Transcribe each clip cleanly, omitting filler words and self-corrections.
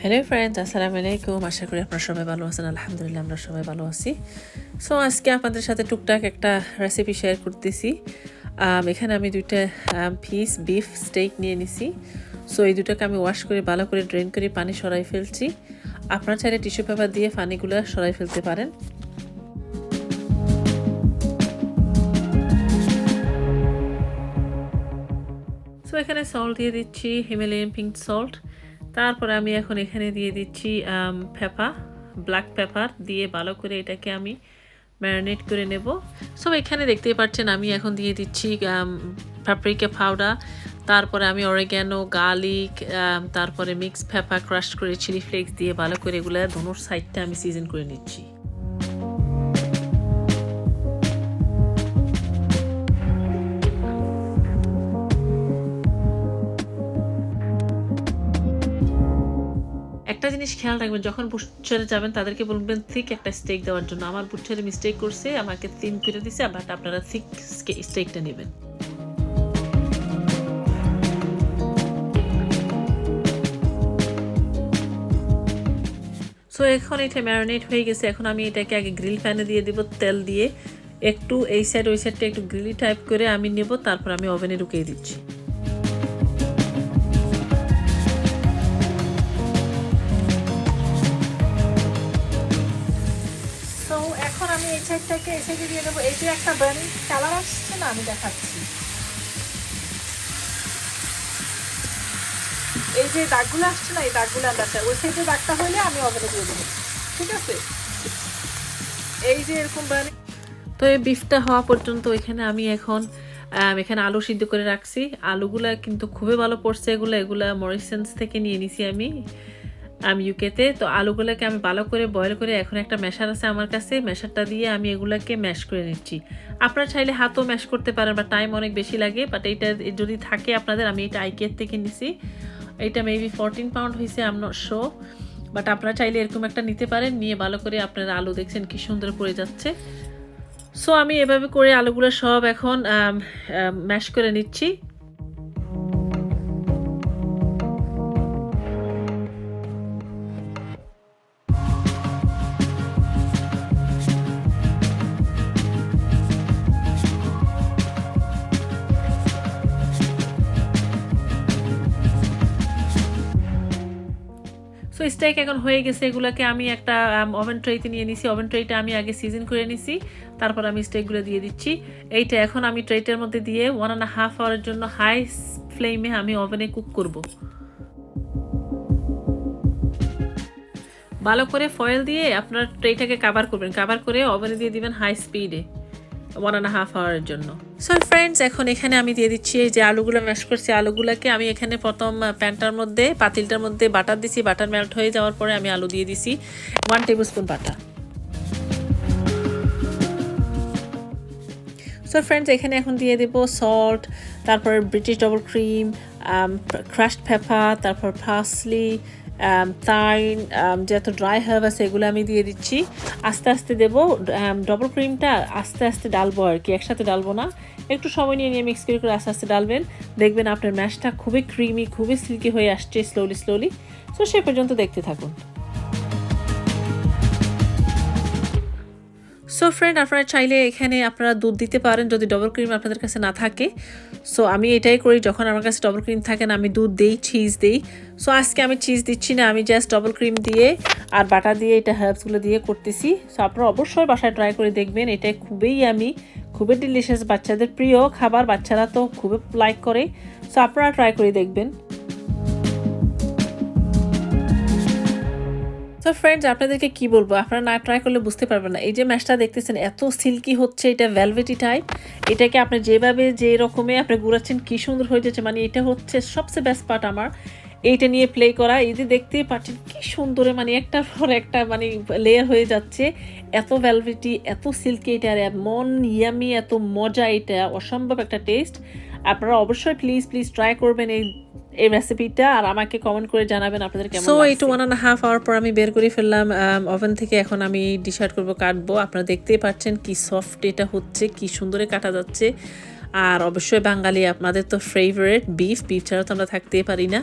Hello friends, আসসালামু আলাইকুম। আশা করি আপনারা সবাই ভালো আছেন। আলহামদুলিল্লাহ আমরা সবাই ভালো আছি। সো আজকে আপনাদের সাথে টুকটাক একটা রেসিপি শেয়ার করতেছি। এখানে আমি দুইটা পিস বিফ স্টেক নিয়ে নিছি। সো এই দুটাকে আমি ওয়াশ করে ভালো করে ড্রেন করে পানি সরাই ফেলছি। আপনারা চাইলে টিস্যু পেপার দিয়ে পানিগুলো সরাই ফেলতে পারেন। সো এখানে সল্ট দিয়ে দিচ্ছি, হিমালয়ান পিঙ্ক সল্ট। তারপরে আমি এখন এখানে দিয়ে দিচ্ছি ব্ল্যাক পেপার দিয়ে ভালো করে এটাকে আমি ম্যারিনেট করে নেব। সো এখানে দেখতেই পাচ্ছেন আমি এখন দিয়ে দিচ্ছি পাপরিকা পাউডার, তারপরে আমি অরিগ্যানো, গার্লিক, তারপরে মিক্স পেপার, ক্রাশ করে চিলি ফ্লেক্স দিয়ে ভালো করে এগুলো দোনোর সাইডটা আমি সিজন করে নিচ্ছি। একটা জিনিস খেয়াল রাখবেন, যখন বুটছারে যাবেন তাদেরকে বলবেন থিক একটা স্টেক দেওয়ার জন্য। আমার বুটছারে মিস্টেক করছে, আমাকে থিন করে দিছে, বাট আপনারা থিক স্টেকটা নেবেন। সো এখন এটা ম্যারিনেট হয়ে গেছে। এখন আমি এটাকে আগে গ্রিল প্যানে দিয়ে দিব তেল দিয়ে, একটু এই সাইড ওই সাইডটা একটু গ্রিলি টাইপ করে আমি নেব, তারপর আমি ওভেনে ঢুকিয়ে দিচ্ছি। তো এখন আমি এই সাইডটাকে এই সাইডে দিয়ে দেবো। এই যে একটা বার্নিং কালার আসছে না, আমি দেখাচ্ছি। এই যে দাগগুলো আসছে না, এই দাগগুলো আমরা চাই ওই সাইডে দাগটা হলে আমি ওভেনে দিয়ে দেবো, ঠিক আছে? এই যে এরকম বার্নিং। তো এই বিফটা হওয়া পর্যন্ত এখানে আমি এখন এখানে আলু সিদ্ধ করে রাখছি। আলুগুলা কিন্তু খুবই ভালো পড়ছে, এগুলা মরিসেন্স থেকে নিয়ে নিছি আমি ইউকেতে। তো আলুগুলোকে আমি ভালো করে বয়েল করে এখন একটা ম্যাশার আছে আমার কাছে, ম্যাশারটা দিয়ে আমি এগুলাকে ম্যাশ করে নিচ্ছি। আপনারা চাইলে হাতও ম্যাশ করতে পারেন, বা টাইম অনেক বেশি লাগে, বাট এইটা যদি থাকে আপনাদের, আমি এটা আইকের থেকে নিছি। এইটা মেবি 14 পাউন্ড হয়েছে, I am not sure, but আপনারা চাইলে এরকম একটা নিতে পারেন। নিয়ে ভালো করে আপনারা আলু দেখছেন কি সুন্দর পড়ে যাচ্ছে। সো আমি এভাবে করে আলুগুলো সব এখন ম্যাশ করে নিচ্ছি। সো স্টেক এখন হয়ে গেছে, এগুলোকে আমি একটা ওভেন ট্রেতে নিয়ে নিছি। ওভেন ট্রেটা আমি আগে সিজন করে নিছি, তারপর আমি স্টেকগুলো দিয়ে দিচ্ছি। এইটা এখন আমি ট্রেটার মধ্যে দিয়ে 1.5 আওয়ারের জন্য হাই ফ্লেমে আমি ওভেনে কুক করব। ভালো করে ফয়েল দিয়ে আপনার ট্রেটাকে কাভার করবেন, কাভার করে ওভেনে দিয়ে দিবেন হাই স্পিডে 1.5 আওয়ারের জন্য। সো ফ্রেন্ডস, এখন এখানে আমি দিয়ে দিচ্ছি এই যে আলুগুলো ম্যাশ করছি। আলুগুলোকে আমি এখানে প্রথম প্যানটার মধ্যে, পাতিলটার মধ্যে বাটার দিছি। বাটার মেল্ট হয়ে যাওয়ার পরে আমি আলু দিয়ে দিছি 1 table spoon butter. So friends, এখানে এখন দিয়ে দেব সল্ট, তারপর British double cream, crushed paper, তারপর পার্সলি, থাইম, যত ড্রাই হার্ব আছে এগুলো আমি দিয়ে দিচ্ছি। আস্তে আস্তে দেবো। ডবল ক্রিমটা আস্তে আস্তে ডালবো আর কি, একসাথে ডালবো না, একটু সময় নিয়ে নিয়ে মিক্স করে আস্তে আস্তে ডালবেন। দেখবেন আপনার ম্যাশটা খুবই ক্রিমি, খুবই সিল্কি হয়ে আসছে স্লোলি। সো সে পর্যন্ত দেখতে থাকুন। সো ফ্রেন্ড, আপনারা চাইলে এখানে আপনারা দুধ দিতে পারেন যদি ডবল ক্রিম আপনাদের কাছে না থাকে। সো আমি এটাই করি, যখন আমার কাছে ডবল ক্রিম থাকে না আমি দুধ দিই, চিজ দিই। সো আজকে আমি চিজ দিচ্ছি না, আমি জাস্ট ডবল ক্রিম দিয়ে আর বাটার দিয়ে এটা হার্বসগুলো দিয়ে করতেছি। সো আপনারা অবশ্যই বাসায় ট্রাই করে দেখবেন, এটা খুবই ডিলিশিয়াস, বাচ্চাদের প্রিয় খাবার, বাচ্চারা তো খুবই লাইক করে। সো আপনারা ট্রাই করে দেখবেন। তো ফ্রেন্ডস, আপনাদেরকে কি বলবো, আপনারা না ট্রাই করলে বুঝতে পারবেন না। এই যে ম্যাশটা দেখতেছেন এত সিল্কি হচ্ছে, এটা ভেলভেটি টাইপ। এটাকে আপনি যেভাবে যে রকমে আপনি গুড়াচ্ছেন কি সুন্দর হয়ে যাচ্ছে, মানে এটা হচ্ছে সবচেয়ে বেস্ট পার্ট আমার, এইটা নিয়ে প্লে করা। এই যে দেখতেই পাচ্ছেন কি সুন্দরে, মানে একটার পর একটা মানে লেয়ার হয়ে যাচ্ছে, এত ভেলভেটি, এত সিল্কি, এটা আর এমন ইয়ামি, এত মজা, এটা অসম্ভব একটা টেস্ট। আপনারা অবশ্যই প্লিজ ট্রাই করবেন এই রেসিপিটা, আর আমাকে কমেন্ট করে জানাবেন আপনাদের কেমন লাগছে। সো এইটা 1.5 আওয়ার পর আমি বের করে ফেললাম ওভেন থেকে। এখন আমি ডিসাইড করবো কাটবো। আপনারা দেখতেই পাচ্ছেন কি সফট এটা হচ্ছে, কি সুন্দরে কাটা যাচ্ছে। আর অবশ্যই বাঙালি আপনাদের তো ফেভারিট বিফ ছাড়া তো আমরা থাকতেই পারি না।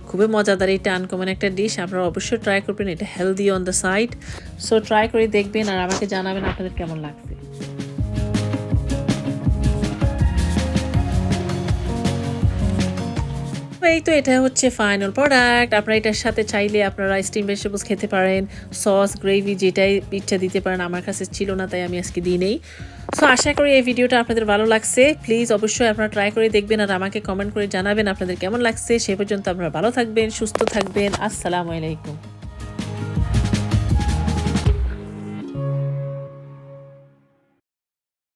খুবই মজাদার, এটা আনকমন একটা ডিশ, আপনারা অবশ্যই ট্রাই করবেন। এটা healthy on the side, so try করে দেখবেন আর আমাকে জানাবেন আপনাদের কেমন লাগছে। এই তো এটা হচ্ছে ফাইনাল প্রোডাক্ট। আপনারা এটার সাথে চাইলে আপনারা স্টিম ভেজিটেবলস খেতে পারেন, সস, গ্রেভি, যেটাই ইচ্ছা দিতে পারেন। আমার কাছে ছিল না তাই আমি আজকে দিই নেই। সো আশা করি এই ভিডিওটা আপনাদের ভালো লাগছে। প্লিজ অবশ্যই আপনারা ট্রাই করে দেখবেন আর আমাকে কমেন্ট করে জানাবেন আপনাদের কেমন লাগছে। সে পর্যন্ত আপনারা ভালো থাকবেন, সুস্থ থাকবেন। আসসালামু আলাইকুম।